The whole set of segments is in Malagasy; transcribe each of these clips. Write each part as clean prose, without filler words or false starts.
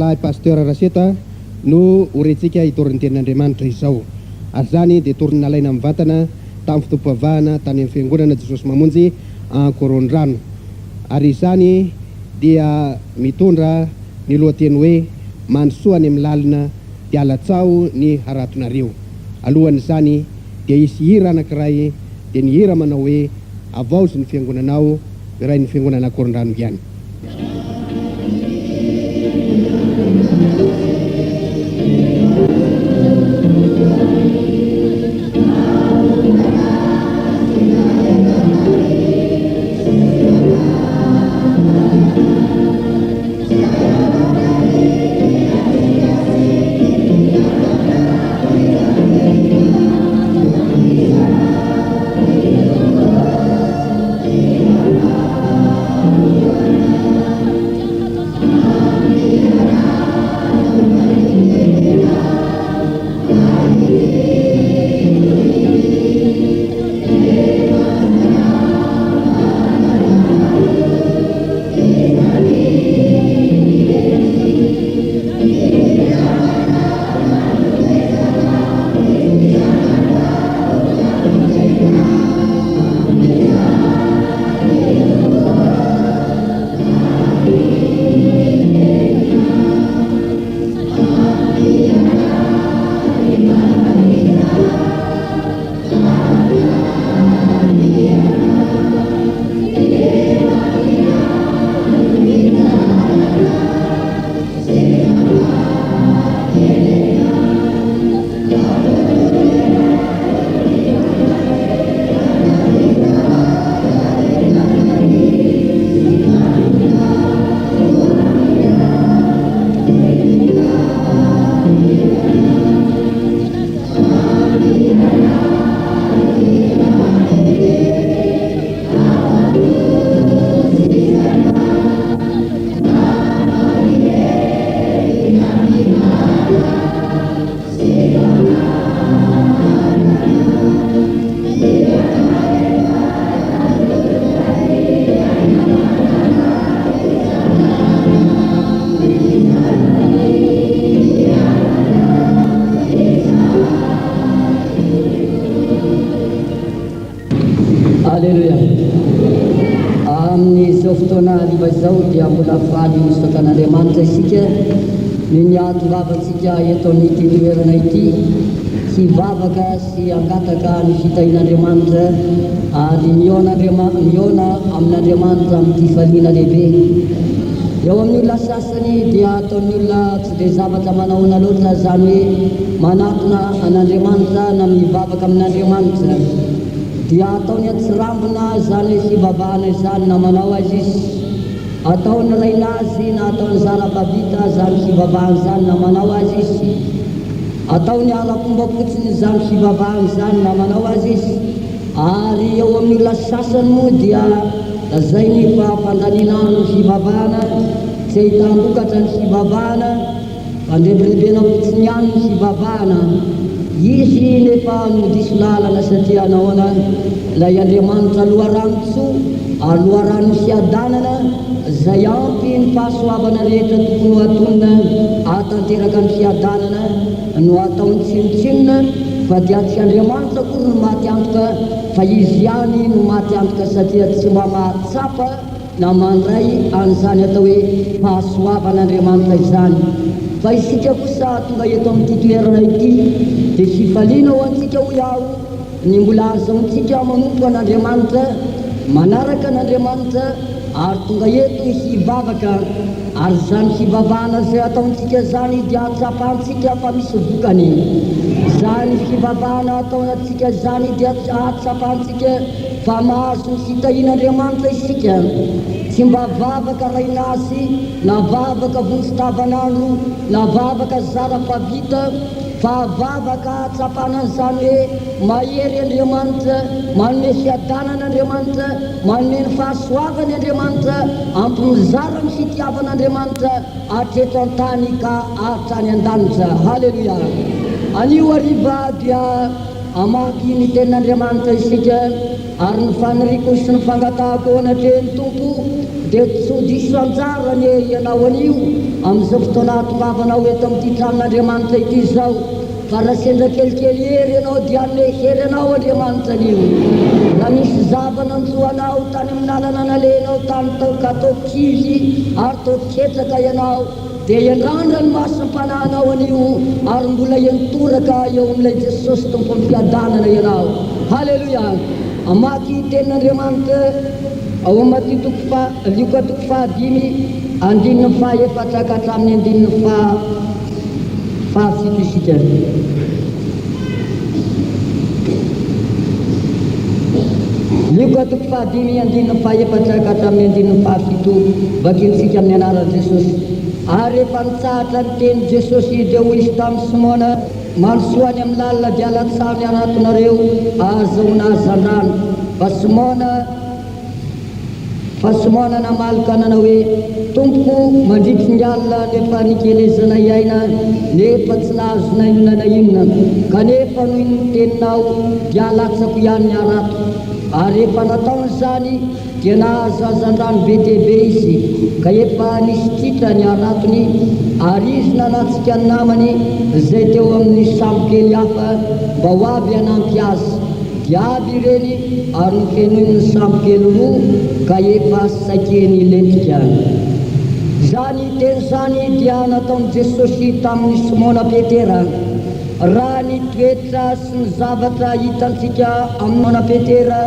lahy pasteur Raseta no horentsika hitorin'ny tenin'Andriamanitra izao. Ary zany dia torin'alaina amin'ny vatana tamin'ny fotoam-pivavahana tany amin'ny fiangonana Jesosy Mamonjy Ankorondrano. Ary izany dia mitondra ny lohateny hoe mandrosoa any amin'ny lalina dia alatsao ny haratonareo. Alohan'izany dia isy hira anankiray dia ny hira manao hoe avaozy ny fiangonanao iray ny fiangonana Ankorondrano ihany. Dia mbola faly misokan'Andriamanitra isika ny atovavatsika eto amin'ity toerana ity sy vavaka sy angataka ny fitahin'Andriamanitra ary miona amin'Andriamanitra amin'ity faliana lehibe. Eo amin'ny olona sasany dia ataon'ny olona tsy dia zavatra manahoana loatra zany hoe manatona an'Andriamanitra na mivavaka amin'Andriamanitra dia ataony atsirambina zany hoe fivavahana izany na manao azy izy. Ataony raina azy na ataony zara-bavita zany fivavahana zany na manao azy izy. Ataony ara-pomba fotsiny zany fivavahana zany na manao azy izy. Ary eo amin'ny olona sasany moa dia zay ny fampandalinana ny fivavahana, tsy ahitambokatra ny fivavahana, fandrebirebena fotsiny ihany ny fivavahana. Izy nefa no diso lalana satria anahoana ilay Andriamanitra loharano ary loharano fiadanana zay ampy ny fahasoavana rehetra tokony ho atonina atanteraka ny fiadanana no ataony tsinotsinona fa dia tsy Andriamanitra kory no maty antoka fa izy ihany no maty antoka satria tsy mba mahatsapa na mandray an'izany atao hoe fahasoavan'Andriamanitra izany. Fa isika kosa tonga eto amin'ity toerana ity dia fifaliana ho antsika ho iaho ny mbola azahoantsika manompo an'Andriamanitra, manaraka an'Andriamanitra ary tonga eto hivavaka ary zany fivavahana zay ataontsika zany dia atsapantsika fa misy vokany. Zany fivavahana ataontsika zany dia atsapantsika fa mahazo ny fitahin'Andriamanitra isika. Tsy mba vavaka rainasy na vavaka vonjitavanandro na vavaka zara-pavita fa vavaka atsapanan'izany hoe mahery Andriamanitra, manome fiadanan'Andriamanitra, manome ny fahasoavany Andriamanitra, ampimizara ny fitiavan'Andriamanitra hatreto an-tany ka hatrany an-danitra. Halleluia. Anio hariva dia amaky ny tenin'Andriamanitra isika ary ny faniriko sy ny fangatahako anatreny tompo dia tsy ho diso anjara ny ianao anio amin'izao fotoana atokavanao eto amin'ity tranon'Andriamanitra ity zao fa raha sendra kelikely hery ianao dia anome hery anao Andriamanitra anio raha misy zava-nanjoanao tany amin'ny lalana nalenao tany ka tao kizy ary tao ketsaka ianao dia iandrandra ny masam-panahinao anio ary mbola iantoraka eo amin'ilay Jesosy tompo ny fiadanana ianao. Halleluia. Amaky tenin'Andriamanitra ao amin'ny Luka 5:5 andininy fahaefatra ka hatramin'ny andininy fahafito isika. Luka 5:5 andininy fahaefatra ka hatramin'ny andininy fahafito vakiantsika amin'ny anaran'i Jesosy. Ary rehefa nitsahatra ny teny Jesosy dia hoy tamin'ny Simona manosoany amin'ny lalina dia latsaho ny anatonareo ahazoana hazan-drano fa Simona namalaka nanao hoe tompoko mandritry ny alina nefa nikelezana iaina nefa tsy nahazona inona na inona kanefa noho ny teninao dia latsako ihany ny arato ary efa nataony zany dia nahazo hazan-drano be dia be izy ka efa nisy tritra ny aratony ary izy nanatsika ny namany izay teo amin'ny sambo kely hafa mba ho avy hanampy azy dia avy ireny ary nofenoiny ny sambo kely roa ka efa saikeny lentika. Zany teny zany dia nataon'i Jesosy tamin'ny Simona Petera raha ny toetra sy ny zavatra hitantsika amin'ny Simona Petera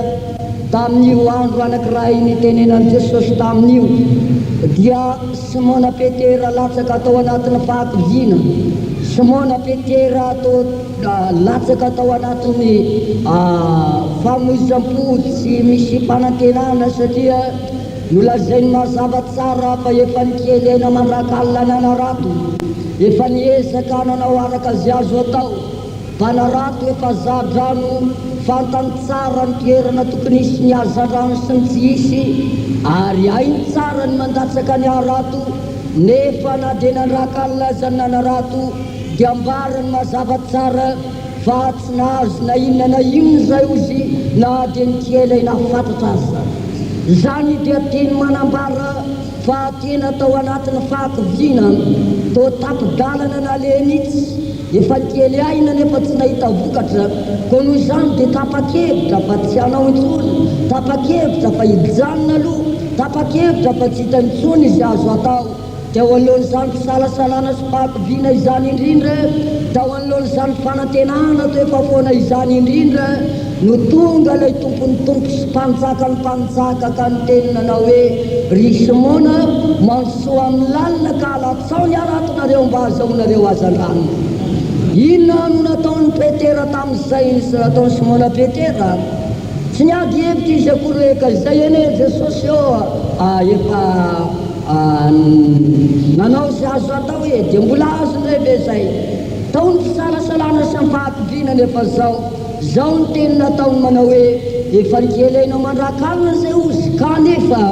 tamin'io andro anankiray nitenenan'i Jesosy tamin'io dia Simona Petera latsaka tao anatin'ny fahakiviana. Simona Petera latsaka tao anatin'ny famoizam-po tsy misy fanantenana satria nolazainy mazava tsara fa efa nikelaina mandrakalina nanarato efa niezaka nanao araka zay azo atao mpanarato efa zadrano fantany tsara ny toerana tokony isy ny hazan-drano sy ny tsy isy ary hainy tsara ny mandatsaka ny arato nefa na dia nandrakalina zany nanarato dia ambarany mazava tsara fa tsy nahazo na inona na inona zay ozy na dia nikelaina fantatra azy. Zany dia teny manambara fa tena tao anatin'ny fahakiviana tao tapidalana nalenitsy efa nikely aina nefa tsy nahita vokatra koa noho izany dia tapa-kevitra fa tsy hanao intsony tapa-kevitra fa hijanona aloha tapa-kevitra fa tsy hita intsony izy azo atao tao alohan'izany fisalasalana sy fahakiviana izany indrindra tao alohan'izany fanantenana to efa foana izany indrindra no tonga ilay tompony tompo sy mpanjaka ny mpanjaka ka ny teninanao hoe ry Simona mansoa amin'ny lalina ka alatsao ny aratonareo mba ahazoanareo hazan-drano. Inona no nataon'ny Petera tamin'izay nisy nataon'ny Simona Petera tsy niady hevitra izy akory hoe ka zay ene Jesosy eo efa nanao zay azo atao e dia mbola azo ndray ve zay tao ny fisalasalana sy ny fahakiviana nefa zao ny teny nataony manao hoe efa nikelaina mandrakalina zay ozy kanefa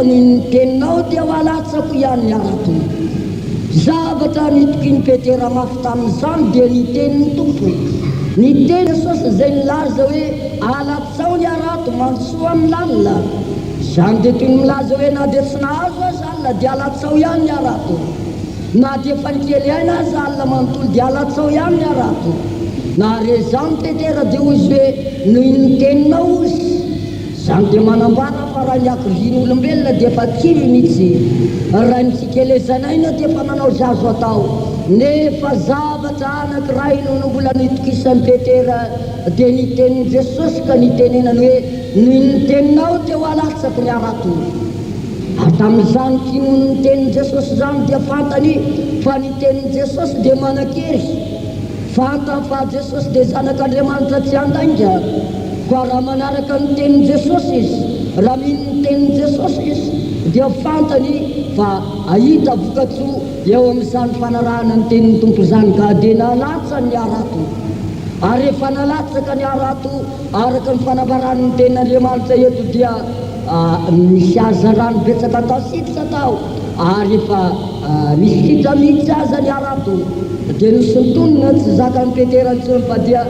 ny teninao dia ho alatsako ihany ny arato. Zavatra nitokiny Petera mafy tamin'izany dia ny tenin'ny tompo ny teny Jesosy zay nilaza hoe alatsao ny arato mansoa amin'ny lalina zany dia toy ny milaza hoe na dia tsy nahazo azy alina dia alatsao ihany ny arato na dia efa nikely aina azy alina manontolo dia alatsao ihany ny arato na rezany Petera dia ozy hoe noho ny teninao ozy zany dia manambara fa raha ny hakiviany olombelona dia efa kily mihitsy raha ny fikelezanaina dia efa nanao zay azo atao nefa zavatra anankiray no mbola nitokisan'ny Petera dia ny tenin'i Jesosy ka nitenenany hoe noho ny teninao dia ho alatsako ny arato. Ary tamin'izany kino ny tenin'i Jesosy zany dia fantany fa ny tenin'i Jesosy dia manan-kery fantany fa Jesosy dia zanak'Andriamanitra tsy handainga koa raha manaraka ny tenin'i Jesosy izy raha mino ny tenin'i Jesosy izy dia fantany fa ahita vokatsoa eo amin'izany fanarahana ny tenin'ny tompo zany ka dia nalatsa ny arato ary efa nalatsaka ny arato araka ny fanambaran'ny tenin'Andriamanitra eto dia misy hazan-drano betsaka atao sitsa tao ary efa misy hitra mihitsy aza ny arato dia nisy nitonona tsy zakan'ny Petera intsony fa dia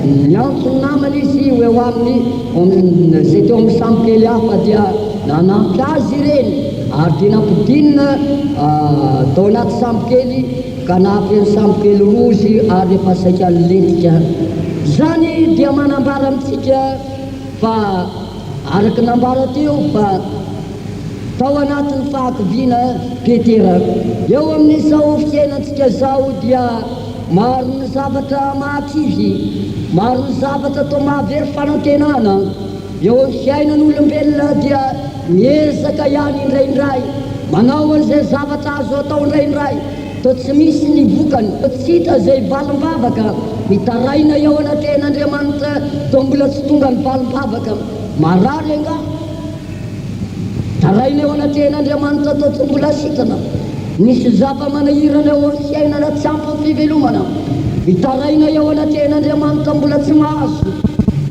Niantony namany izy eo aminy zay teo amin'ny samykely hafa dia nanampy azy ireny ary dia nampidinina tao anaty samykely ka nampy ny samykely rozy ary efa saika letika. Zany dia manambara amitsika fa araka nambara teo fa tao anatin'ny fahakiviana Petera. Eo amin'izao fiainantsika zao dia maro ny zavatra mahakivy, maro ny zavatra tao mahavery fanantenana. Eo amin'ny fiainan'olombelona dia miezaka ihany indraindray manao an'izay zavatra azo atao indraindray, to tsy misy ny vokany, to tsy hita zay valim-bavaka mitaraina eo anaten'Andriamanitra, to mbola tsy tonga ny valim-bavaka. Marary anga taraina eo anaten'Andriamanitra to tsy mbola sitana. Misy zava-manahirana eo amin'ny fiainana tsy ampy fivelomana, mitaraina eo anaten'Andriamanitra mbola tsy mahazo.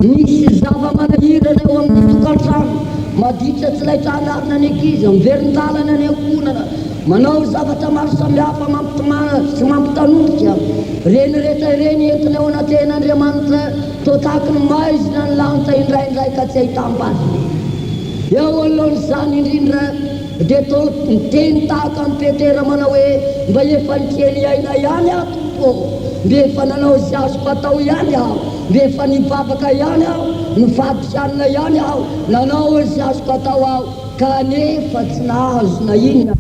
Misy zava-manahirana eo amin'ny tokantrano, maditra tsy laitrahanarina ny ankizy, miverin-dalana ny ankonana, manao zavatra maro samihafa sy mampitanolotra. Reny rehetra ireny entina eo anaten'Andriamanitra to tahaka ny maizina ny lanitra indraindray ka tsy ahitam-baziny. Eo alohan'izany indrindra dia to miteny tahaka ny Petera manao hoe mba efa nikely aina ihany aho Tompo, mba efa nanao izay azoko atao ihany aho, mba efa nivavaka ihany aho, nivadisanina ihany aho, nanao izay azoko atao aho, kanefa tsy nahazo na inona.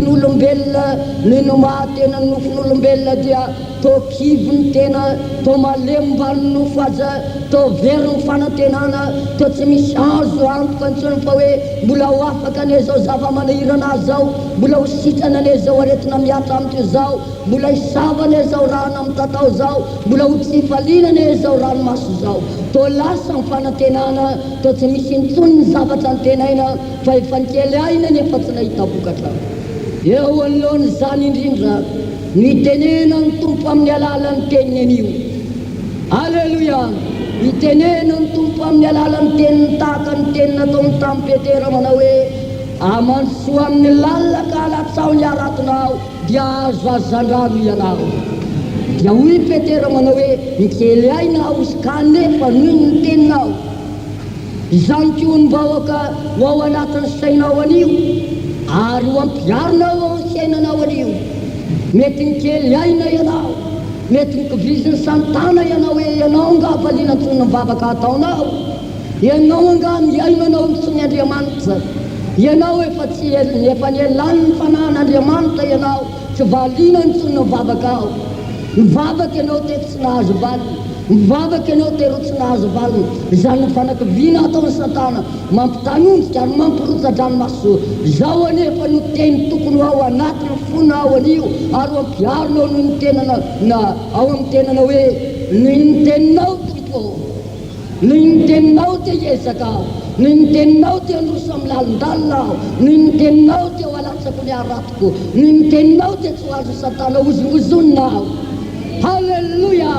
N'olombelona ny nomahatena ny nofon'olombelona dia to kivy ny tena, to malemba ny nofo aza, to very ny fanantenana, to tsy misy azo antoka antsony fa hoe mbola ho afaka ane zao zava-manahirana azy zao, mbola ho sitrana ane zao aretina miatra amity zao, mbola hisava ane zao raha namitatao zao, mbola ho tsy hifaliana ane zao ranomaso zao. To lasa ny fanantenana, to tsy misy intsony ny zavatra ny tenaina fa efa nikely aina nefa tsy nahita vokatra. Eo alohan'izany indrindra mitenena ny Tompo amin'ny alalan'ny teniny anio. Alleluia! Mitenena ny Tompo amin'ny alalan'ny teniny tahaka ny teniny nataony tamin'ny Petera manao hoe amansoa amin'ny lalina ka alatsao ny aratinao dia azo azan-drano ianao. Dia hoy Petera manao hoe mikely aina aho kanefa noho ny teninao. Izany koa ny vahoaka ho ao anatin'ny sainao anio ary ho ampiarinao ao ny fiainanao anio. Mety nikely aina ianao, mety nikiviziny santana ianao hoe ianao nga valiana ntsony ny mivavaka ataonao, ianao anga miainanao ntsony Andriamanitra, ianao efa nielany ny fanan'Andriamanitra, ianao tsy valiana ntsony ny mivavaka ao. Mivavaka ianao teto tsy nahazo valiny, mivavaka ianao tero tsy nahazo valiny. Izany ny fanakiviana ataon'ny satana mampitanonjika ary mampiroja-dranomaso zao anefa no teny tokony ao anatiny fona ao anio ary ampiarinao no ny tenana na ao amin'ny tenana hoe ny teninao Tompo, ny teninao te hiezaka aho, ny teninao te handroso amin'ny lalindalina aho, ny teninao te ho alatsako ny aratiko, ny teninao te tsy ho azo satana ozonozonina aho. Halleluia!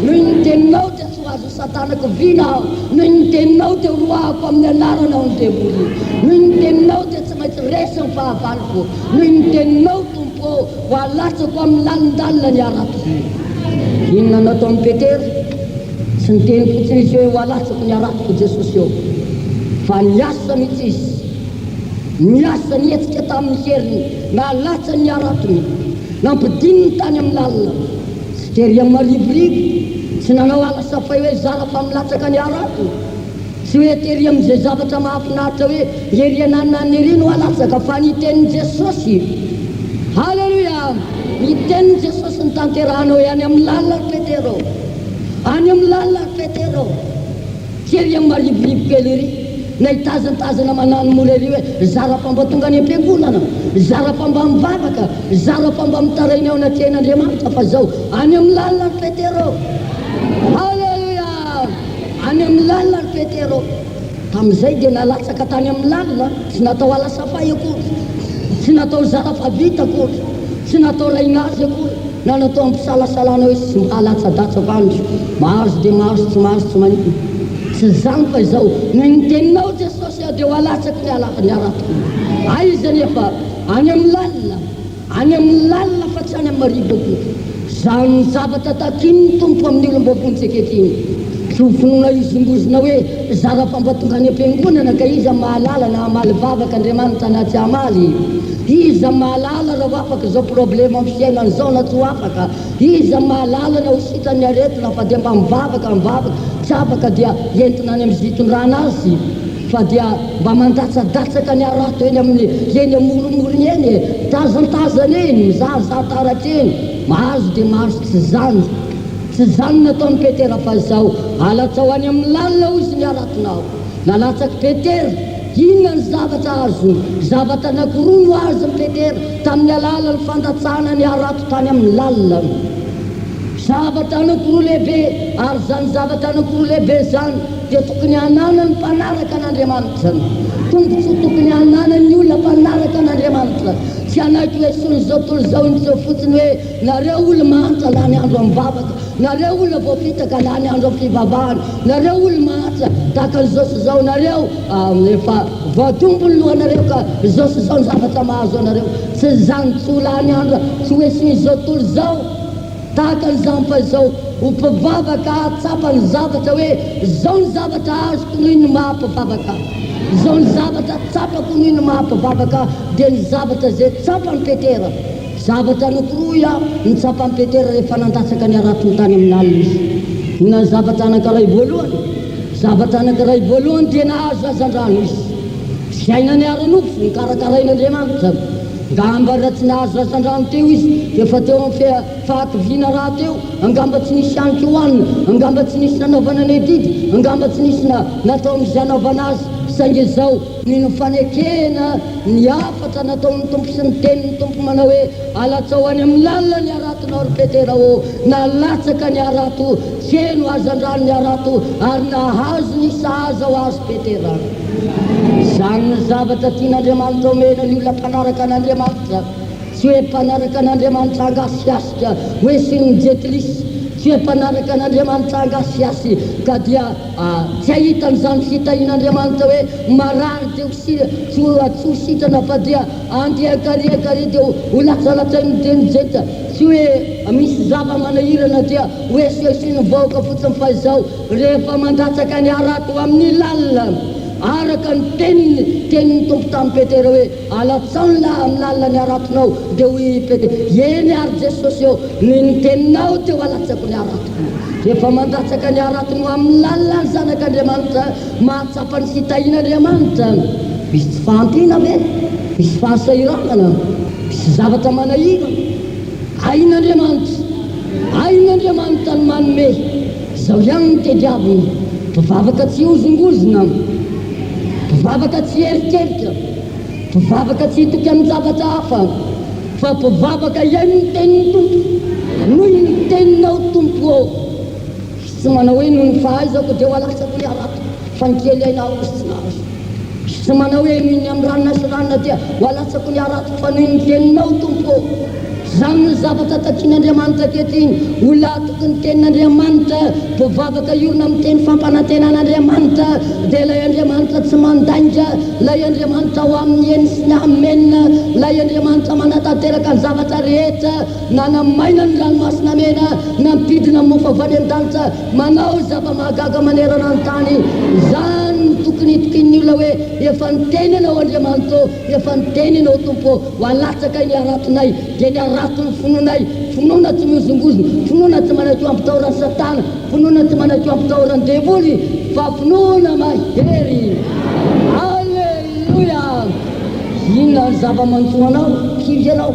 Noho ny teninao te tsy ho azo satana kiviana aho, noho ny teninao te roahako amin'ny anarana ao ny devoly, noho ny teninao te tsy maintsy resa ny fahavaloko, noho ny teninao Tompo ho alatsako amin'ny lalindalina ny aratiko. Inona nataon'ny Petera? Tsy niteny fotsiny izy hoe ho alatsako ny aratiko Jesosy eo, fa niasa mihitsy izy, niasa nietsika tamin'ny heriny, nalatsa ny aratony, nampidininy tany amin'ny lalina. Tsy tery amin'ny marivorivo, tsy nanao alasafay hoe zara fa milatsaka ny aratony, tsy hoe tery amin'izay zavatra mahafinaritra hoe heriananany ery no alatsaka, fa nitenin'i Jesosy. Halleluia! Nitenin'i Jesosy ny tanterahanao hoe any amin'ny lalina ry Petera, any amin'ny lalina ry Petera. Tery amin'ny marivorivo kely ery, nahitazantazana manano mola ery hoe zara fa mba tonga any am-piangonana, zara fa mba mivavaka, zara fa mba mitaraina ao anaten'Andriamanitra, fa zao any amin'ny lalina ry Petera. Halleluia! Any amin'ny lalina ry Petera. Tamin'izay dia nalatsaka tany amin'ny lalina, tsy natao alasafay akory, tsy natao zara fa vita akory, tsy natao lainazy akory, na natao ampisalasalana hoe sy halatsa-datsa vandro, mahazo dia mahazo, tsy mahazo tsy manino. Tsy zany fa izao, noho ny teninao Jesosy dia ho alatsaka ny aratiko. Aiza nefa any amin'ny lalina fa tsy any amin'ny marivo akory. Zany zavatra takiny tompo amin'ny olombavontsika ety. Tsy ho finoana izongozona hoe zara fambatongany am-piangonana ka izy mahalala na amaly vavaka Andriamanitra na tsy amaly. Izy mahalala raha ho afaka zao problème amin'ny fiainany zao na tsy ho afaka. Izy mahalala na ho sitrany aretina fa dia mba mivavaka tsy afaka dia entina any amin'ny ziton-drana azy fa dia mba mandatsadatsaka ny arato eny amoromorony eny tazantazana eny mizahazaha taratra eny mahazo dia mahazo tsy zany nataony Petera fa zao alatsao any amin'ny lalina ozy ny aratonao nalatsaky Petera inona ny zavatra azo zavatra anankiroa no azo ny Petera tamin'ny alala ny fandatsahana ny arato tany amin'ny lalina zavatra anankiroa lehibe ary zany zavatra anankiroa lehibe zany dia tokony hanana ny mpanaraka an'Andriamanitra tombotsy tokony hanana ny olona mpanaraka an'Andriamanitra tsy anaiky hoe sony zao tolo zao intseo fotsiny hoe nareo olo mahantra la ny andro amin'ny vavaka nareo olona voafitaka la ny andro amin'ny fivavahana nareo olo mahantra tahaka an'izao sy zao nareo efa voadombo ny lohanareo ka zao sy zao ny zavatra mahazo anareo tsy zany tsy ho la ny andro tsy hoe sony zao tolo zao tahaka an'izany fa zao ho mpivavaka atsapa ny zavatra hoe zao ny zavatra azoko noho ny mahampivavaka zao ny zavatra tsapako noho ny mahampivavaka dia ny zavatra zay tsapany Petera zavatra anankiroa ny tsapany Petera rehefa nandatsaka ny aratony tany amin'ny lalina izy na zavatra anankiray voalohany dia nahazo azan-drano izy fiaina ny ara-nofo ny karakarain'Andriamanitra ngamba raha tsy nahazo azan-drano teo izy efa teo amin'ny fahakiviana raha teo angamba tsy nisy anky hoanina angamba tsy nisy nanaovana ny didy angamba tsy nisy natao am'izay anaovana azy saingy zao ny fanekena ny afatra nataon'ny tompo sy ny tenin'ny tompo manao hoe alatsao any amin'ny lalina ny aratonao ry Petera nalatsaka ny arato tseno azan-drano ny arato ary nahazo ny sahaza ho azy Petera zany ny zavatra tian'Andriamanitra omena ny olona mpanaraka an'Andriamanitra tsy hoe mpanaraka an'Andriamanitra angasiasika hoe sy ny jetlisy tsy hoe mpanaraka an'Andriamanitra angasiasy ka dia tsy ahitan'izany fitahin'Andriamanitra hoe marary dia tsy ho sitrana fa dia andiakariakary dia ho latsalatsainy dia nijeta tsy hoe misy zava-manahirana dia hoe sy ny vahoaka fotsiny fa izao rehefa mandatsaka ny arato amin'ny lalina araka ny tenin'ny tompo tamin'ny Petera hoe alatsao ny amin'ny lalina ny aratonao dia hoy Petera eny ary Jesosy eo ny teninao teo alatsako ny aratoko rehefa mandatsaka ny aratony amin'ny lalina ny zanak'Andriamanitra mahatsapa ny fitahin'Andriamanitra misy tsy fahantiana ve misy fahasahiranana misy zavatra manahira ain'Andriamanitra ny manome zao ihany ny tediaviny mpivavaka tsy ozongozona mpivavaka tsy erikerika mpivavaka tsy hitoky amin'ny zavatra hafa fa mpivavaka ihany ny tenin'ny tompo noho ny teninao tompo ao tsy manao hoe noho ny fahaizako dia ho alatsako ny arato fa ny kely ainao sy tsy nahazo tsy manao hoe noho ny amin'ny ranona sy ranona dia ho alatsako ny arato fa noho ny teninao tompo ao zany ny zavatra takian'Andriamanitra ketiny olona tokony tenin'Andriamanitra mpivavaka iorona amin'ny teny fampanantenan'Andriamanitra dia ilay Andriamanitra tsy mandainga ilay Andriamanitra ho amin'ny eny sy ny amenina ilay Andriamanitra manatanteraka ny zavatra rehetra na namaina ny ranomasina mena na mpidina amin'ny mofo avy any an-danitra manao zava-mahagaga manerana ny tany zany tokony hitokin'ny olona hoe efa niteny ianao Andriamanitra efa niteny ianao tompo ho alatsaka ny aratonay dia ny aratony finoanay finoana tsy mizongozona finoana tsy manateo ampitahoran'ny satana finoana tsy manateo ampitahoran'ny devoly fa finoana mahery alleluia inona ny zava-mantsoanao kivy ianao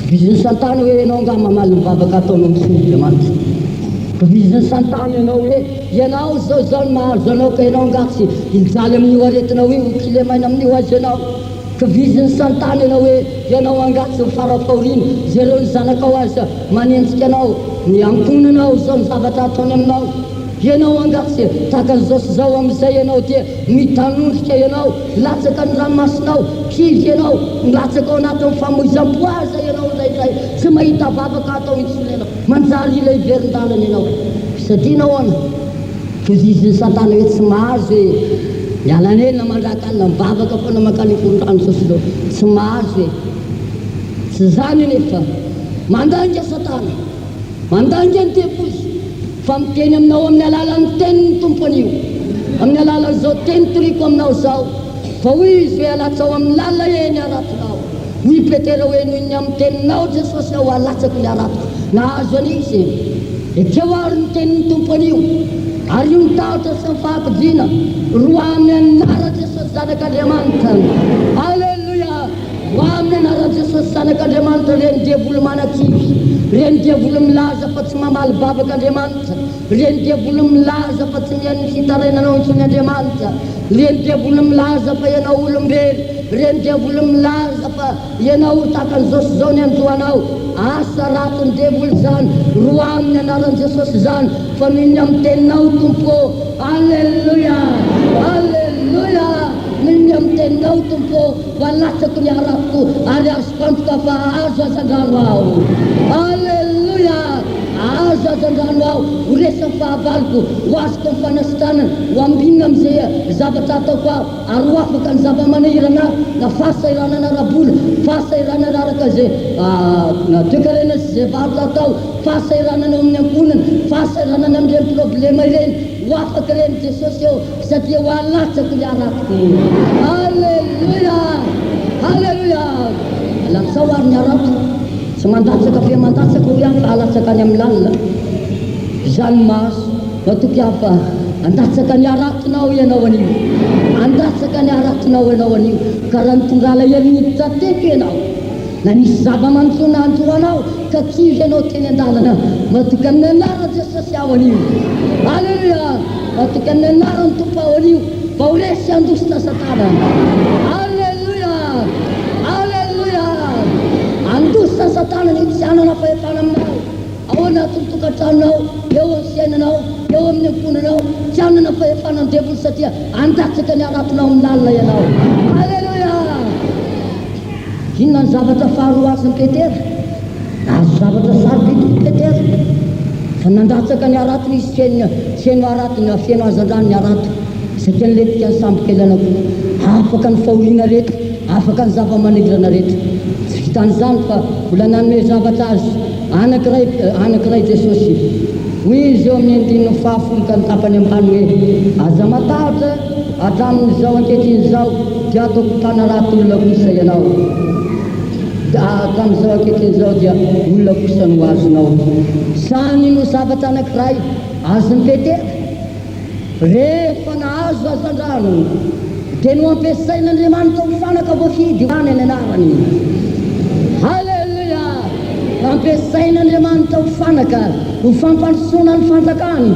vizin'ny satana hoe ianao nga mamaly mivavaka ataonao misoandriamanitra vizin'ny satana ianao hoe ianao zao ny mahazo anao ka ianao nga tsy ijaly amin'io aretinao io kilemaina amin'io azy ianao ka vizin'ny satana ianao hoe ianao angatsy ny farafaorina zareo ny zanakao azy manentsika anao ny amponanao zao ny zavatra ataony aminao ianao angatsy tahaka an'izao sy zao amin'izay ianao dia mitanondrika ianao latsaka ny ranomasinao kivy ianao latsaka ao anatin'ny famoizam-poaza ianao zay tsy mahita vavaka atao intsony ianao manjary ilay verin-dalana ianao sadianao ana ka vizin'ny satana hoe tsy mahazo hoe mialanena mandrakalina mivavaka foana makany fondrano zao sy zao tsy mahazo hoe tsy zany nefa mandanga satana mandanga ny tempozy fa miteny aminao amin'ny alalan'ny tenin'ny tompony io, amin'ny alalan'izao teny toriko aminao zao fa hoy izy hoe alatsao amin'ny lala eny aratonao, hoy Petera hoe noho ny amin'ny teninao Jesosy aho alatsako ny aratoko. Nahazo an'izy ekeo ary ny tenin'ny tompony io, ary io ny tahotra sy ny fahampijina roa amin'ny anara Jesosy zanak'Andriamanitra. Alleluia! Roa amin'ny anara Jesosy zanak'Andriamanitra, reny diavolo manakivy, reny diavolo milaza fa tsy mamaly babak'Andriamanitra, reny diavolo milaza fa tsy mihaino ny fitarenanao intsony Andriamanitra, reny diavolo milaza fa ianao olombelo, reny diavolo milaza fa ianao tahaka an'izao sy zao ny andohanao. Asa raty ny diavolo zany, roa amin'ny anaran'i Jesosy zany, fa miny amin'ny teninao Tompo. Alleluia! Alleluia! Miny amin'ny teninao Tompo, fa latsako ny aratoko ary azoko antoka fa azo azandrano aho. Alleluia! Azo azandrano aho, ho resan'ny fahavaloko, ho azoko ny fanasitranana, ho ambinina am'izay zavatra ataoko aho, ary ho afaka ny zava-manahirana na fahasahiranana rabola, fahasahiranana araka zay toekarena sy zay varotra atao, fahasahiranana amin'ny ankonana, fahasahiranana amin'ireny problema ireny, ho afaka reny Jesosy eo satria ho alatsako ny aratoko. Alleluia! Alleluia! Alatsao ary ny aratoko, tsy mandatsaka fe mandatsaka ho ihany fa alatsaka any amin'ny lalina. Zany maso matoky aho fa andatsaka ny aratonao ianao an'io, andatsaka ny aratonao ianao an'io, ka raha nitondrala ian'iditra teko ianao, na nisy zava-mantsona andohanao ka kivy ianao teny an-dalana, matoky amin'ny anara Jesosy aho an'io. Alleluia! Matoky amin'ny anarany Tompo aho an'io, fa ho resy andositra Satana. Alleluia! Alleluia! Andositra Satana ny tsy anana fahefana aminao, ao anatin'ny tokantranonao, eo amin'ny fiainanao, eo amin'ny ankonanao, tsy anana fahefana ny diavolo satria andatsaka ny aratonao amin'ny lalina ianao. Alleluia! Inona ny zavatra faharoa azon'i Petera? Nahazo zavatra sarobidy Petera, fa nandatsaka ny aratony izy fiaino aratony, fiaino azandrano ny arato, satria niletika ny sambokelana koa, afaka ny fahoriana rehetra, afaka ny zava-manahirana rehetra. Tsy vitan'izany fa mbola nanome zavatra azy anankiray Jesosy. Hoy izy eo amin'ny andininy fahafolo ka ny tapany ambany hoe aza matahotra hatramin'izao ankehitriny dia ataoko mpanarato-olona kosa ianao. Hatramin'izao ankehitriny zao dia olona kosa no azonao. Sany no zavatra anankiray azon'ny Petera rehefa nahazo azandrano dia no ampiasain'Andriamanitra ho fanaka voafidy ho any any anarany. Alleluia! Nampiasain'Andriamanitra ho fanaka ho fampandrosoana ny fanjakany,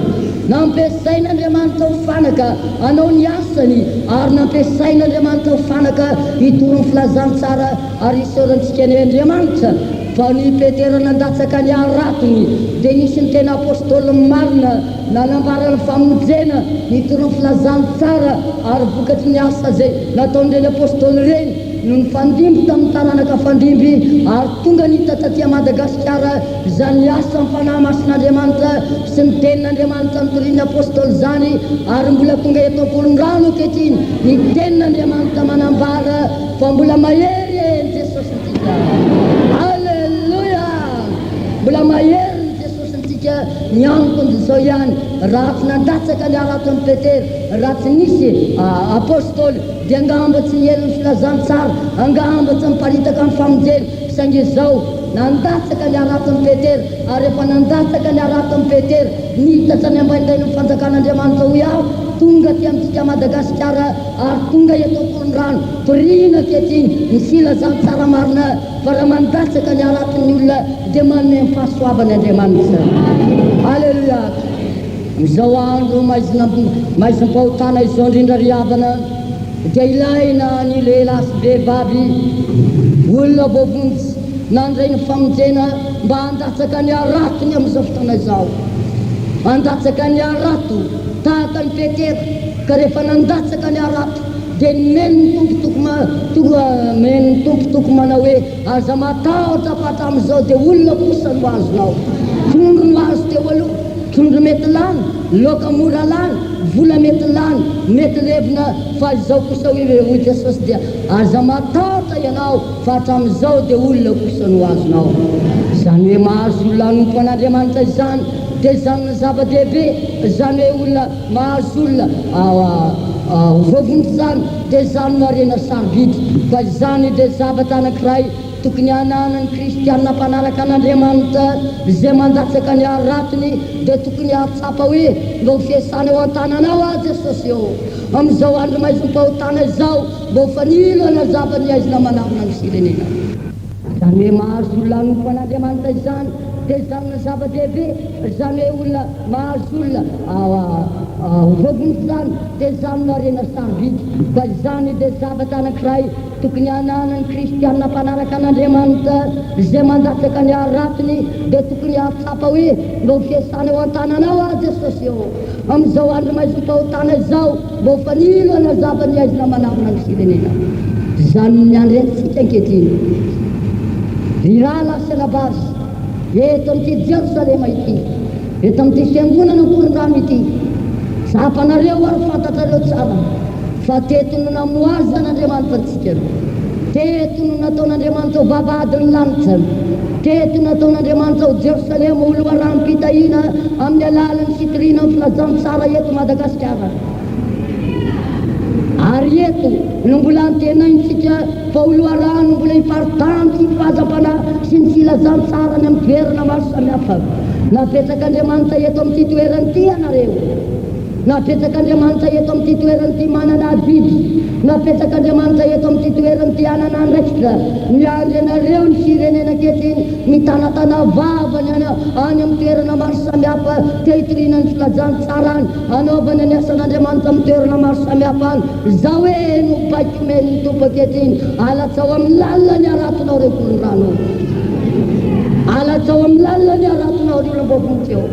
nampiasain'Andriamanitra ho fanaka anao ny asany, ary nampiasain'Andriamanitra ho fanaka hitoro ny filazantsara ary isehorantsika ny Andriamanitra. Fa ny Petera nandatsaka ny aratony dia nisy ny tena apôstôly marina nanambarany famonjena nitoro ny filazantsara ary vokatry ny asa zay nataon'ireny apôstôly ireny no ny fandimby tamin'ny taranaka fandimby ary tonga nita taty Madagasikara zany asa ny fanahy masin'Andriamanitra sy ny tenin'Andriamanitra nitorian'ny apôstôly zany, ary mbola tonga eto am-polon-drano ankehitriny ny tenin'Andriamanitra manambara fa mbola mahery eny Jesosy ntsika. Alleluia! Mbola mahery ny Jesosy ntsika ny ankony zao ihany. Raha tsy nandatsaka ny araton'ny Petera, raha tsy nisy apôstôly dia angamba tsy nihery ny filazantsara, angamba tsy niparitaka ny famonjena, saingy izao nandatsaka ny araton'ny Petera, ary efa nandatsaka ny araton'ny Petera nitatra ny ambaindainy ny fanjakan'Andriamanitra ho aho tonga ty amintsika Madagasikara ary tonga eto am-polon-drano toriana ankehitriny ny filazantsara marina fa raha mandatsaka ny araton'ny olona dia manome ny fahasoavany Andriamanitra. Alleluia! Izao andro maizim-pahotana izao indrindra riavana dia ilaina ny lehilahy sy vehivavy, olona voavonjy nandray ny famonjena mba handatsaka ny aratony amin'izao fotoana izao, handatsaka ny arato tahaka ny Petera. Ka rehefa nandatsaka ny arato dia meny ny tompotoko manao hoe aza matahotra fa hatramin'izao dia olona kosa no azonao. Trondro no azo teo aloha, trondro mety lany, loka mora lany, vola mety lany, mety levina, fa izao kosa hoy Jesosy dia aza matahotra ianao fa hatramin'izao dia olona kosa no azonao. Izany hoe mahazo olona nompo an'Andriamanitra izany dia izany ny zava-dehibe, izany hoe olona mahazo olona vovonto izany dia izany no harena sarobidy. Fa izany dia zavatra anankiray tokony hananany kristianina mpanaraka an'Andriamanitra izay mandatsaka ny aratiny dia tokony hatsapa hoe mba ho fiasana eo an-tananao a Jesosy eo amin'izao andro maizim-pahotana izao mba ho fanilo anazava ny aizina manarona ny firenena. Izany hoe mahazo olona nompo an'Andriamanitra izany dia izany ny zava-dehibe, izany hoe olona mahazo olona vovonto izany dia izany no harena sarobidy. Fa izany dia zavatra anankiray tokony hananany kristianina mpanaraka an'Andriamanitra izay mandatsaka ny aratiny dia tokony hatsapa hoe mba ho fiasana eo an-tananao a Jesosy eo amin'izao andro maizim-pahotana izao mba ho fanilo anazava ny aizina manarona ny firenena. Izany ny andrentsika ankehitriny rirah lasana basy eto amin'ity Jerosalema ity, eto amin'ity fiangonana Korondrano ity, zapanareo ary fantatrareo tsara fa teto no namoaza n'Andriamanitra antsika, teto no nataon'Andriamanitra ho vavahady ny lanitra, teto no nataon'Andriamanitra ho Jerosalema ho loharano-pitahina amin'ny alalan'ny fitoriana amin'ny filajan-tsara eto Madagasikara. Ary eto no mbola antenaintsika fa ho loharano mbola hiparitany sy fahazam-panahy sy ny filazan-tsara ny amin'ny toerana maro samihafa. Napetrak'Andriamanitra eto amin'ity toeran'ity ianareo, napetrak'Andriamanitra eto amin'ity toeran'ity manana biby, napetrak'Andriamanitra eto amin'ity toeran'ity hanana andraikitra miandry anareo ny firenena ankehitriny mitanatana vavany any amin'ny toerana maro samihafa te hitoriana ny filazan-tsara any, hanaovana ny asan'Andriamanitra amin'ny toerana maro samihafa any. Zao hoe no paikomen'ny tompo ankehitriny, alatsao amin'ny lalany aratonao reo Korondrano, alatsao amin'ny lalany aratonao reo Lambovontsy eo,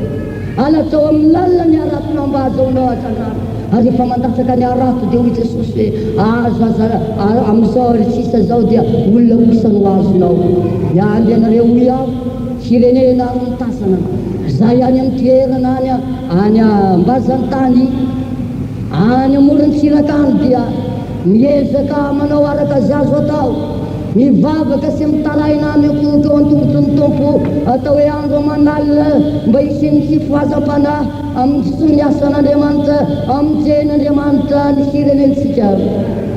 alatsao amin'ny lalany aratonao mba ahazoanao atrandrano. Ary efa mandatsaka ny arato dia hoy Jesosy hoe azo amin'izao ary sisa zao dia olona osany ho azonao. Iandy ianareo hoy aho firenena ary mitasana zay any amin'ny toerana any ambazan-tany any amoron'ny sirakany dia miezaka manao araka azy azo atao, mivavaka sy mitaraina mikoroko an-tongotry ny tompo atao hoe andro manalina mba hisin'ny sy fahazam-panahy amin'ny asan'Andriamanitra amin'jen'Andriamanitra ny firenentsika.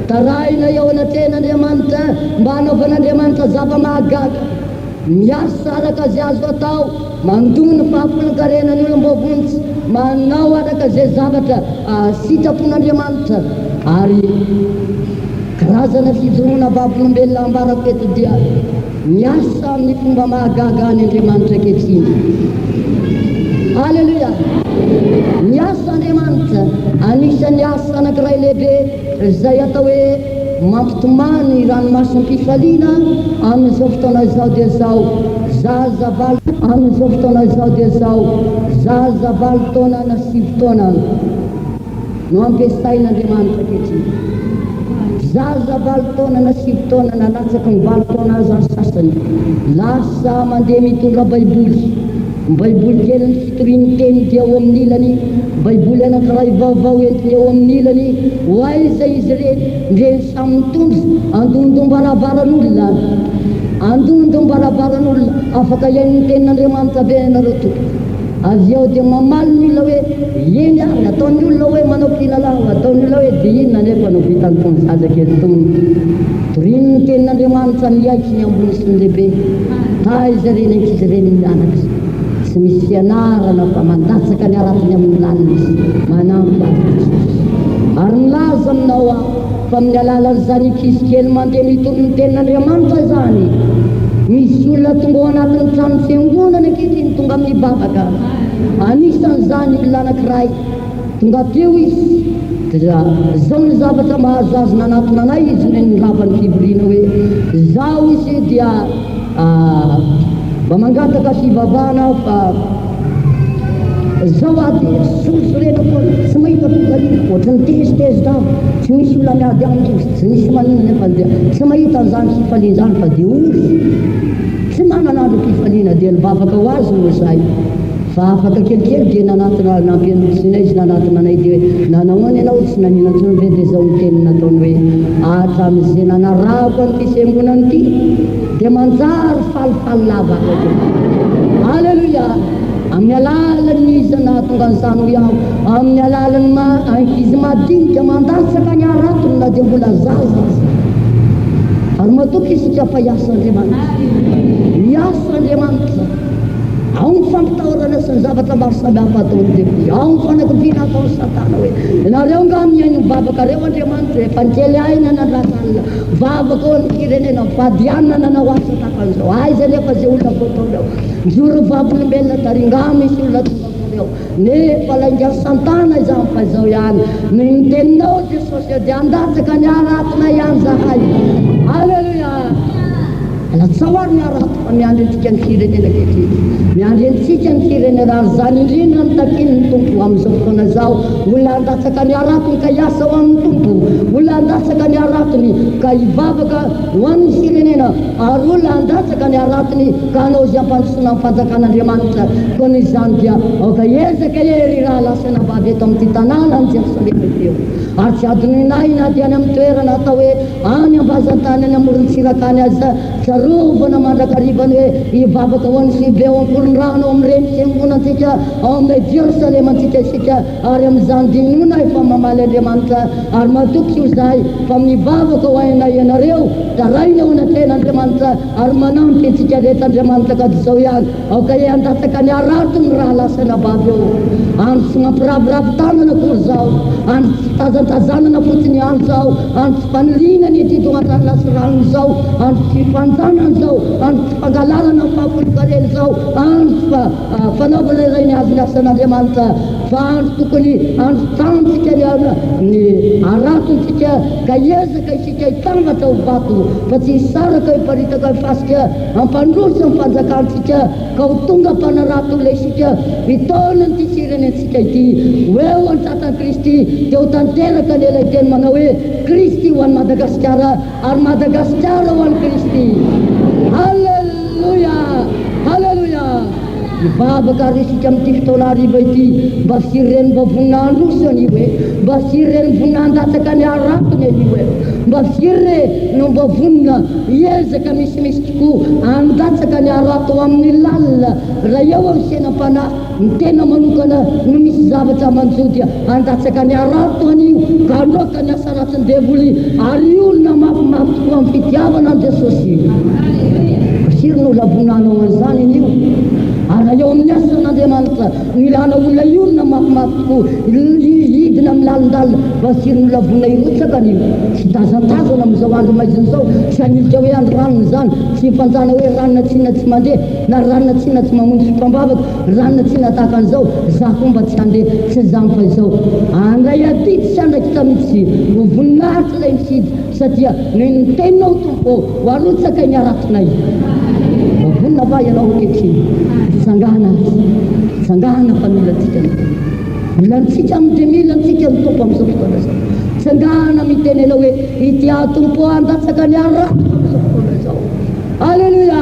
Tarahina eo anaten'Andriamanitra mba hanaovan'Andriamanitra zava-mahagaga, miasa araka azy azo atao, mandona fahafolon-karenany olom-bovontsy, manao araka izay zavatra sitrapon'Andriamanitra. Ary karazana fijoroana vavolombelona ambarako eto dia miasa amin'ny fomba mahagaga any Andriamanitra ankehitriny. Halleluja! Miasa Andriamanitra, anisan'ny asa anankiray lehibe izay atao hoe mampitomany ranomasim-pifaliana amin'izao fotoana izao dia izao zazavalo, amin'izao fotoana izao dia izao zazavalo taona na 5 taona no ampiasain'Andriamanitra ankehitriny. Zazavalo taona na 5 taona nalatsaky ny 20 taona azy any sasany lasa mandeha mitondra baiboly, baiboly kely ny fitorian'ny teny dia eo amin'ny ilany, baiboly anankiray vaovao entiny eo amin'ny ilany, ho aiza izy reny samy mitondry andondombaravaran'olona, andondombaravaran'olona afaka iain'ny tenin'Andriamanitra be nareo tompo. Avy eo dia mamaly ny olona hoe iny ary ataon'ny olona hoe manao kilalao, ataon'ny olona hoe dia inona nefa no vitan'ny tony zaza kely tony. Torian'ny tenin'Andriamanitra miaiky ny ambony sy ny lehibe, taiza reny ankizy reny mianatra, tsy misy fianarana fa mandatsaka ny aratiny amin'ny lalina izy, manampy azy Jesosy. Ary milaza aminao aho fa amin'ny alalan'izany ankizy kely mandeha mitondry ny tenin'Andriamanitra zany, misy olona tonga ao anatin'ny trano fiangonana ankehitriny tonga amin'ny bavaka. Anisan'izany olona anankiray tonga teo izy dia zao ny zavatra mahazo azy nanatona anay izy ny ravany fivoriana hoe zao izy dia mba mangataka fivavahana fa zao aty sorosorena koa tsy mahita fivaliana ohatrany tezitezi davo, tsy misy olona miady amindrozy, tsy misy manina nefa dia tsy mahita an'izany fifaliana zany fa dia ory tsy manana andro fifaliana dia nivavaka ho azy no zay. fa afaka kelikely dia nanatona nampianotsinay izy nanatona anay dia nanahoana ianao tsy nanina ntsony ve dia zao nyteny nataony hoe hatram'izay nanarahako an'ity fiangonana ity dia manjary falifaly lava alleluia amin'ny alalan'ny izy nahatonga an'izany ho iaho amin'ny alalan'ny izy madinika mandatsaka ny aratony na dia mbola zaza ary matoky izy tsy afa hiasa Andriamanitra hiasa Andriamanitra ao ny fampitahorana sy ny zavatra maro samihafa ataony devoly ao ny fanakodiana ataony satana hoe nareo nga miaino mivavaka reo Andriamanitra efa nikely aina nandratalina vavaka ao amin'ny firenena vadianina nanao asa takan'izao aiza nefa zay olona voataonao mizory vavolombelona taringa misy olona tonga fareo nefa lainga santana izany fa izao ihany niteninao Jesosy dia andatsaka ny aratona ihany zahay alleluia latsahoary ny arato fa miandry antsika ny firenena kehitriny miandry antsika ny firenena ary zany indrindra ny takiny ny tompo amin'izao fotoana zao olona andatsaka ny aratony ka hiasa ho amin'ny tompo olona andatsaka ny aratony ka hivavaka ho amin'ny firenena ary olona andatsaka ny aratony ka hanao izy ampandrosoana amin'ny fanjakan'Andriamanitra koa n'izany dia aoka ezaka ery raha lasana vavy eto amin'ity tanàna ny Jerosalema teo ary tsy adonynay na dia any amin'ny toerana atao hoe any ambazantany any amorontsirakany aza tsarovana mandrakarivany hoe hivavaka ho an'ny sibe ao am-polondrano ao amin'ireny fiangonantsika ao amin'ilay Jerosalema antsika isika ary amin'izany dinona efa mamaly Andriamanitra ary matoky io zahay fa mivavaka ho ainay ianareo taraina ho natena Andriamanitra ary manampy antsika rehetra Andriamanitra ka zao ihany aoka andatsaka ny arato ny raha lasana vavy eo andro tsy mampiravoravo tanana akory zao andro tsy tazantazanana fotsiny any zao andro tsy fanilinany ety dognatany lasy ranony zao andro tsy fanjanany zao andro tsy fangalalana fahapolikareny zao andro fa fanaovana iray ny azo ny asan'Andriamanitra fa andro tokony andro tantsika ny aratontsika ka ezaka isika hitambatra ho vato fa tsy hisaraka hiparitaka hifasika ampandroso ny fanjakantsika ka ho tonga mpanarato le isika hitaona nyty firenentsika ity hoeo an-tratany Kristy dia ho tanteraka lela iteny manao hoe Kristy ho an'ny Madagasikara ary Madagasikara ho an'ny Kristy halleluia halleluia mivavaka ary isika amin'ity fotoana hariva ity mba firen'ny mba voninahindrosany io hoe mba firen'ny voninahn-datsaka ny aratony io hoe mba fire no mba vonina hiezaka misimisy tokoa andatsaka ny arato amin'ny lalina raha eo amin'ny senam-panahy ny tena manokana no misy zavatra manjodia andatsaka ny arato an'io ka aloka ny asa ratsiny devoly ary olona mafimafy tokoa amin'ny fitiavana an' Jesosy firy no lavonanao an'izany an'io ary eo amin'ny asan'Andriamanitra milana olona iolona mafimafy tokoa hidina amin'ny lalindalina fa firy no lavona irotsaka an'io tsy tazatazana amin'izao andro maiziny zao tsy hanilika hoe andro ranony zany tsy hifanjana hoe ranona tsinona tsy mandeha na ranona tsinona tsy mamonjy mpambavaka ranona tsinona tahaka an'izao za fomba tsy handeha tsy zany fa izao andray aty tsy andraky tamitsy ho voninahitra ilay misidy satria niteninao tompo ho arotsaka ny aratonay vonina va ianao kehitriny tsangana fa milantsika milantsika amin'izay milantsika ny tompo amin'izao fotoana zao tsangana miteny anao hoe ity tompo andatsaka ny arato amin'izao fotoana zao alleluia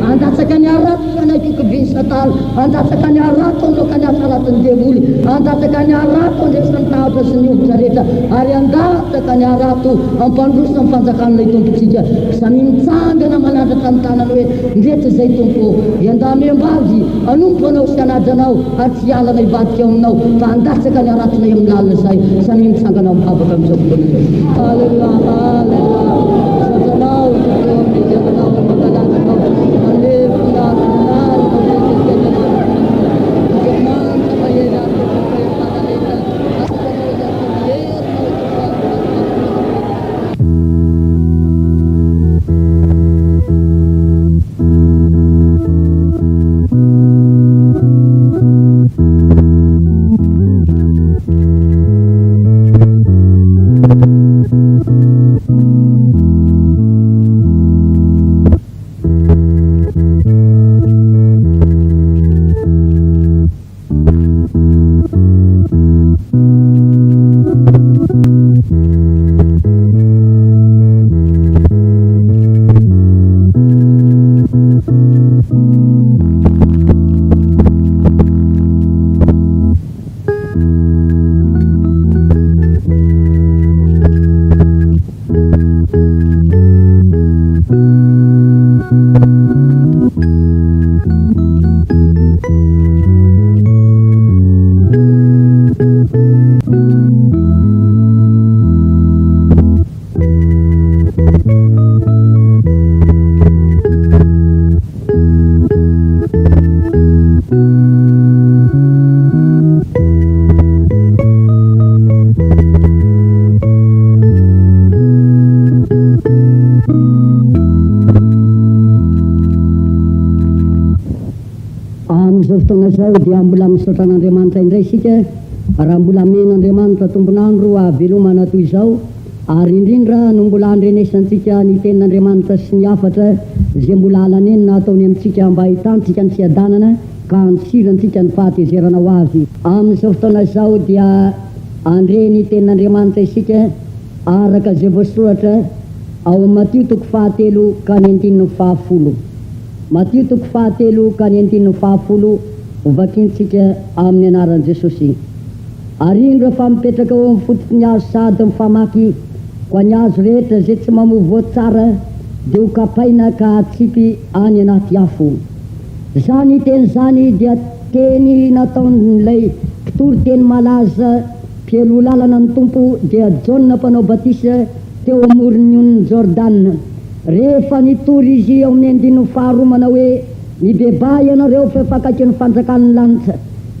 andatsaka ny arato fanakiko viny satana andatsaka ny arato anloka ny asa ratin'ny devoly andatsaka ny arato andraisan'ny tahatra sy ny oditra rehetra ary andatsaka ny arato ampandroso ny fanjakan'ilay tompotsika samy mitsangana manandratra ny tanany hoe ndreto zay tompo iandamem-bavy anompo anao sy anadranao ary tsy hialana hivadika aminao fa andatsaka ny aratonay amin'ny lalina zay samy mitsangana mivavaka amin'izao fotoana zao alleluia alleluia satanao satanao Amin'izao fotoana zao dia mbola misaotra an'Andriamanitra indray isika, raha mbola men'Andriamanitra tombonandro avelomana toy izao, ary indrindra no mbola andrenesantsika ny tenin'Andriamanitra sy ny hafatra izay mbola alaneny nataony amintsika mba hitantsika ny tsy adanana ka antsirantsika ny fahatezerana ho azy. Amin'izao fotoana zao dia andre ny tenin'Andriamanitra isika araka izay voasoratra ao amin'ny Matio toko 7 ka ny 10 Matio toko 7 ka ny 10 hovakintsika amin'ny anaran'i Jesosy. Ary indro fa mipetraka eo amin'ny fototra ny azo sady mifamaky koa ny azo rehetra izay tsy mamovoa tsara dia ho kapaina ka atsipy any anaty afo. Zany teny zany dia teny nataon'ilay mpitory teny malaza mpielo lalana ny tompo dia Jaona mpanao batisa teo amoron'ny Jordana. Rehefa nitory izy ao amin'ny 15 manao hoe mibebay ianareo fa fakaiky ny fanjakan'ny lanitra,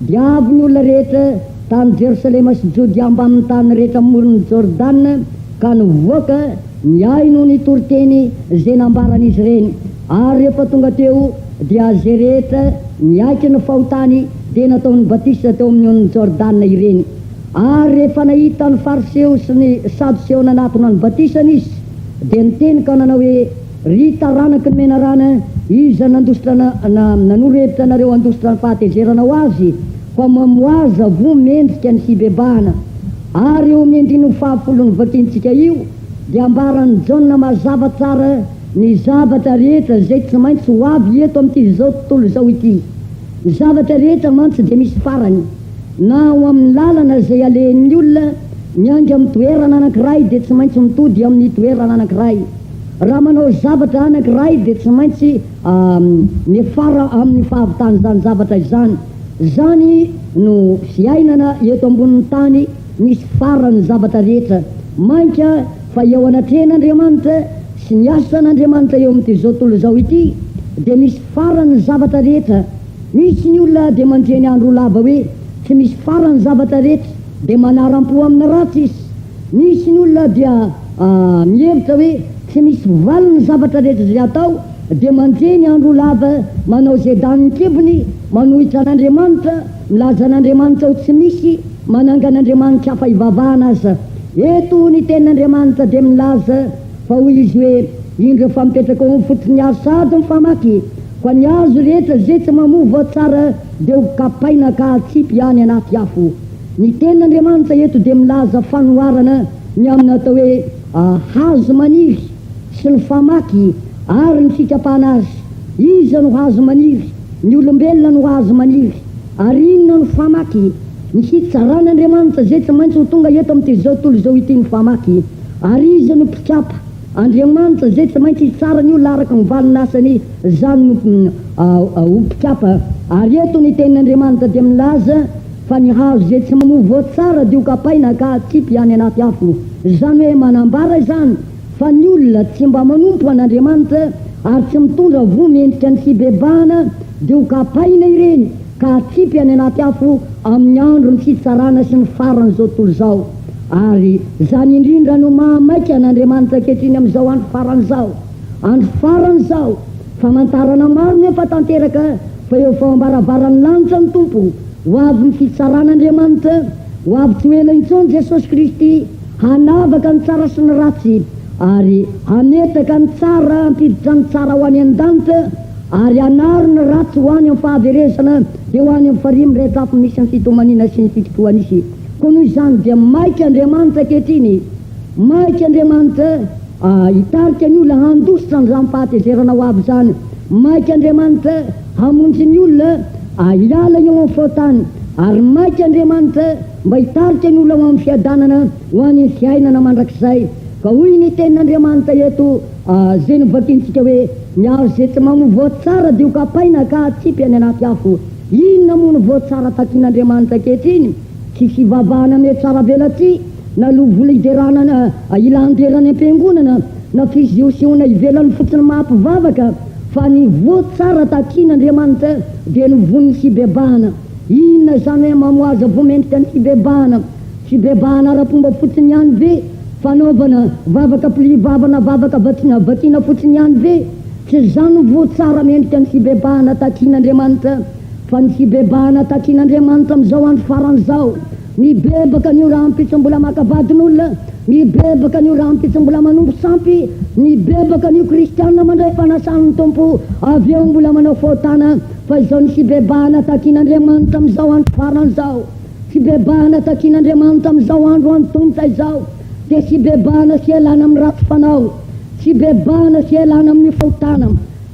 dia avy ny olona rehetra tany Jerosalema sy Jody amba amin'ny tany rehetra amoron'ny Jordana ka nivoaka niay no nitory teny izay nambaran'izy ireny. Ary rehefa tonga teo dia zay rehetra niaiky ny fahotany dia nataon'ny batisa teo amin'ny Jordana ireny. Ary rehefa nahita ny fariseo sy ny sadoseo nanatona ny batisany izy dia niteny ka nanao hoe ry taranaky ny menarana iza nandositra nanoro-hevitra nareo andositra ny fahatezerana ho azy fa mamoaza vo mendrika ny fibebahana. Ary eo amin'ny 15 vakintsika io dia ambaran'ny Jaona mazava tsara ny zavatra rehetra izay tsy maintsy ho avy eto amin'ity zao tontolo zao ity. Ny zavatra rehetra mantsy dia misy farany, na ho amin'ny lalana izay alehan'ny olona mianga amin'ny toerana anankiray dia tsy maintsy mitody amin'ny toerana anankiray. Raha manao zavatra anankiray dia tsy maintsy mifara amin'ny fahavitany zany zavatra izany. Zany no fiainana eto ambonin'ny tany, misy farany zavatra rehetra. Mainka fa eo anatrehan'Andriamanitra sy ny asan'Andriamanitra eo amin'ity zao tontolo zao ity dia misy farany zavatra rehetra. Misy ny olona dia mandreny andro lava hoe tsy misy farany zavatra rehetra dia manaram-po amina ratsy izy. Misy ny olona dia mihevitra hoe tsy misy valiny zavatra rehetra izay atao dia mandreny andro lava manao izay daniny kibony, manohitra an'Andriamanitra, milaza an'Andriamanitra ho tsy misy, manangan'Andriamanitra hafa hivavahana aza. Eto ny tenin'Andriamanitra dia milaza fa hoy izy hoe indro fa mipetraka eo amin'ny fototry ny azo sady mifamaky fa ny azo rehetra izay tsy mamovo tsara dia ho kapaina ka atsipy any anaty afo. Ny tenin'Andriamanitra eto dia milaza fanoharana ny amin'ny atao hoe hazo maniry sy ny famaky ary ny fikapana azy. Iza no hazo maniry? Ny olombelona no hazo maniry. Ary inona no famaky? Ny hitsaran'Andriamanitra izay tsy maintsy ho tonga eto amin'ity zao tontolo zao ity ny famaky. Ary iza no mpikapa? Andriamanitra izay tsy maintsy hitsara ny olona araka ny valinasany, zany no ho mpikapa. Ary eto ny tenin'Andriamanitra dia milaza fa ny hazo izay tsy mamovo tsara dia ho kapaina ka atsipy any anaty afo. Zany hoe manambara zany fa ny olona tsy mba manompo an'Andriamanitra ary tsy mitondra vo mendrika ny fibebahana dia ho kapaina ireny ka atsipy any anaty afo amin'ny andro ny fitsarana sy ny farany zao tontolo zao. Ary zany indrindra no mahamaika an'Andriamanitra ankehitriny amin'izao andro farany zao. Andro farany zao famantarana maro nefa tanteraka fa eo fambaravaran'ny lanitra ny tompo ho avy ny fitsaran'Andriamanitra, ho avy tsy ho ela intsony Jesosy Kristy hanavaka ny tsara sy ny ratsy ary hanetaka ny tsara, hampiditra ny tsara ho any an-danitra ary hanaro ny ratsy ho any amin'ny fahaverezana dia ho any amin'ny farimy rehetra afo misy ny fitomanina sy ny fitotoanisy. Koa noho izany dia maika Andriamanitra ankehitriny, maika Andriamanitra hitarika ny olona handositra an'izany fahatezerana ho avy zany. Maika Andriamanitra hamonjy ny olona hiala eo amin'ny fahotany, ary maika Andriamanitra mba hitarika ny olona ho amin'ny fiadanana ho any fiainana mandrakizay. ka hoy ny tenin'Andriamanitra eto zay novakiantsika hoe miaro zay tsy manovo tsara dia ho kapaina ka atsipy any anaty afo. Inona moa no voatsara takian'Andriamanitra ankehitriny? Tsy fivavahana ame tsara velatsy na lovola iderana ilanderany am-piangonana na fiziosiona ivelany fotsiny mahampivavaka, fa ny voatsara takian'Andriamanitra dia ny voniny fibebahana. Inona zany hoe mamoaza voamendrika ny fibebahana? Fibebahana ara-pomba fotsiny ihany ve? Fanaovana vavaka pilivavana vavaka vakiana fotsiny ihany ve? Tsy zany voatsara mendrika ny fibebahana takian'Andriamanitra, fa ny fibebahana takian'Andriamanitra am'izao andro farany zao. Mibebaka ny raha ampitso mbola makavadin'olona, mibebaka ny raha ampitso mbola manompo sampy, mibebaka ny kristianina mandray fanasan'ny tompo, avy eo mbola manao faotana. Fa izao ny fibebahana takian'Andriamanitra am'izao andro farany zao, fibebahana takian'Andriamanitra am'izao andro antonta izao, dia fibebahana fialana amin'ny ratsy fanao, fibebahana fialana amin'ny faotana,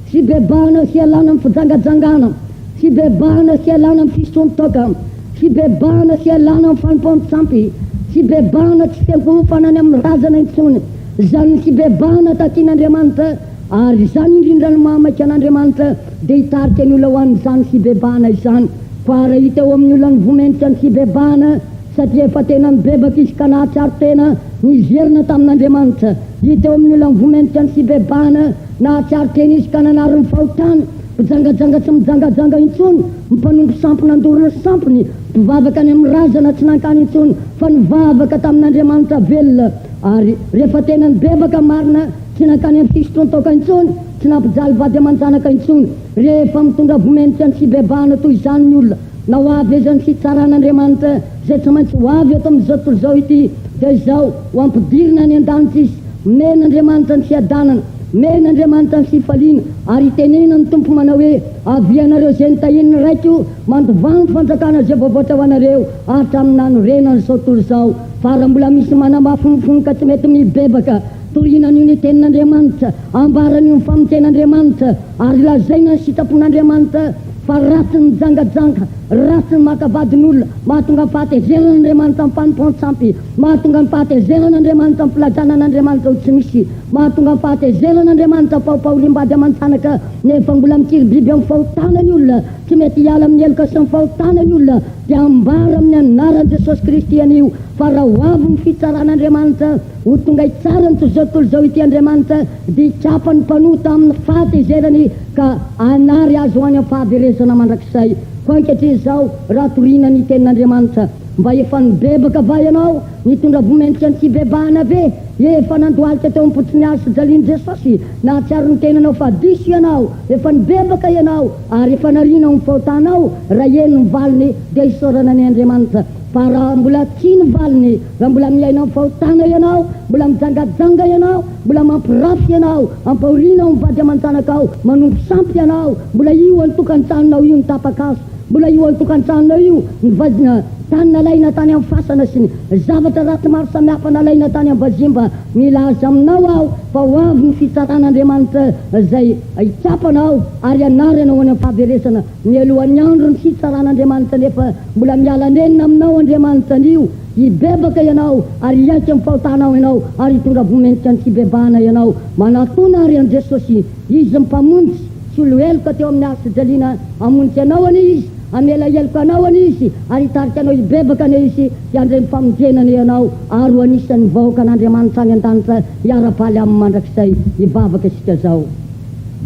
fibebahana fialana amin'ny fijangajangana, fibebahana fialana amin'ny fisontoka, fibebahana fialana amin'ny fanimpondrosampy, fibebahana tsy fiankohofana any amin'ny razana intsony. Zany ny fibebahana takian'Andriamanitra, ary zany indrindra ny mahamaiky an'Andriamanitra dia hitarika ny olona ho an'izany fibebahana izany. Fa raha hita eo amin'ny olona ny voamendrika ny fibebahana, satria efa tena mibebaka izy ka nahatsiaro tena niverina tamin'Andriamanitra. Hita eo amin'ny olona ny voamendrika ny fibebahana, nahatsiaro tena izy ka nanary ny fahotana, mijangajanga tsy mijangajanga intsony, mimpanompo sampy nandorona sampiny, mivavaka any amin'ny razana tsy nankany intsony, fa nivavaka tamin'Andriamanitra velona. Ary rehefa tena nibebaka marina, tsy nankany amin'ny fisotrontoka intsony, tsy nampijaly vady aman-janaka intsony. Rehefa mitondra voamendrika ny fibebahana toy izany ny olona, na ho avy ezany fitsaran'Andriamanitra zay tsy maintsy ho avy eto amin'izao tontolo izao ity, dia izao ho ampidirina ny an-danitra izy, men'Andriamanitra ny fiadanana, men'Andriamanitra ny fifaliana, ary tenena ny tompo manao hoe avy anareo zay nitahin'ny raiko mandovany ny fanjakana zay voavoatra ho anareo hatramin'ny nanorenany izao tontolo izao. Fa raha mbola misy manamafonifonika tsy mety mibebaka, torinan'io ny tenin'Andriamanitra, ambaran'io ny famonjen'Andriamanitra, ary lazaina ny sitrapon'Andriamanitra fa ratsy ny mijangajanga, ratsy ny makavadin'olona, mahatonga ny fahatezeran'Andriamanitra amin'ny fanimpondrosampy, mahatonga ny fahatezeran'Andriamanitra amin'ny filajanan'Andriamanitra ho tsy misy, mahatonga ny fahatezeran'Andriamanitra paopaoliam-bady aman-tsanaka, nefa mbola mikiribiby amin'ny fahotana ny olona, tsy mety hiala amin'ny eloka sy ny fahotana ny olona, dia ambara amin'ny anaran'i Jesosy Kristy anio. Fa raha ho avy ny fitsaran'Andriamanitra, ho tonga hitsara ny toizao tontolo izao ity Andriamanitra, dia hitsapany mpanota amin'ny fahatezerany ka anary azo ho any amin'ny fahaverezana mandrakizay. Koa ankehitriny izao raha toriana ny tenin'Andriamanitra, mba efa nibebaka va ianao nitondra voamendrika ny fibebahana ve? Efa nandohalika teo am-potsiny azy sy jalian'i Jesosy, nahatsiaro ny tenanao fa diso ianao, efa nibebaka ianao, ary efa nariana ny fahotanao, raha eny ny valiny dia hisaorana ny Andriamanitra. Fa raha mbola tsy nivaliny, raha mbola miaina amin'ny fahotana ianao, mbola mijangajanga ianao, mbola mampirafy ianao, ampahorinao ny vady aman-janakao, manompo sampy ianao, mbola io any tokantranonao io ny tapakaso, mbola io any tokantranonao io ny vazina tany nalaina tany amin'ny fasana sy ny zavatra ratsy maro samihafa nalaina tany amin'ny vazimba. Milaza aminao aho fa ho avy ny fitsaran'Andriamanitra zay hitsapanao ary anaranao any amin'ny fahaverezana. Mialohan'ny andro ny fitsaran'Andriamanitra, nefa mbola miala nenina aminao Andriamanitra anio, hibebaka ianao ary hiaika amin'ny fahotanao ianao, ary hitondra voamendrika ny fibebahana ianao. Manatona ary an' Jesosy, izy mipamonjy sy olo eloka teo amin'ny asa jalina, amonjy anao any izy, amela eloka anao any izy, ary hitarika anao hibebaka any izy, hiandre ny famonjenany ianao, ary ho anisan'ny vahoaka an'Andriamanitra any an-danitra hiara-paly amin'ny mandrakizay hivavaka isika zao.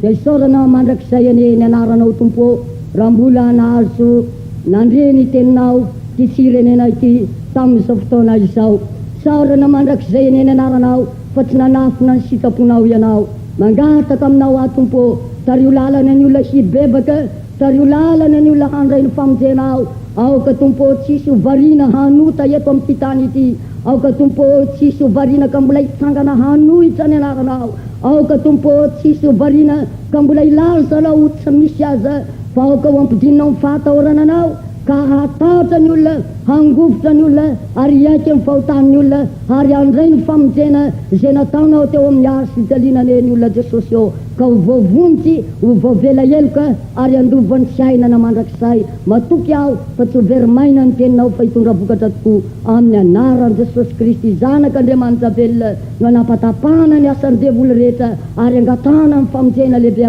Dia isaorana mandrakizay ny anaranao Tompo, raha mbola nahazo nandre ny teninao ty firenena ity tamin'izao fotoana izao. Isaorana mandrakizay ny anaranao, fa tsy nanafina ny sitraponao ianao, mangataka aminao aho Tompo, tario lalana ny olona hibebaka, tario lalana ny olona handray ny famonjenao. Aoka Tompo tsisy hovariana hanota eto amin'ny tany ity, aoka Tompo tsisy hovariana ka mbola hitsangana hanohitra ny anaranao, aoka Tompo tsisy hovariana ka mbola hilaza anao tsy misy aza, fa aoka ho ampidinao ny fahatahorananao, ka hatahotra ny olona, hangovotra ny olona, ary hiaiky ny fahotan'ny olona, ary andray ny famonjena izay nataonao teo amin'ny ary sy fitalianany ny olona Jesosy eo, ka ho voavonitsy, ho voavela heloka, ary andovany sy ainana mandrakizay. Matoky aho fa tsy ho verimaina ny teninao fa hitondra vokatra tokoa amin'ny anaran'i Jesosy Kristy, zanak'Andriamanitra velona, no anapatapahana ny asan'ny devoly rehetra, ary angatahana ny famonjena lehibe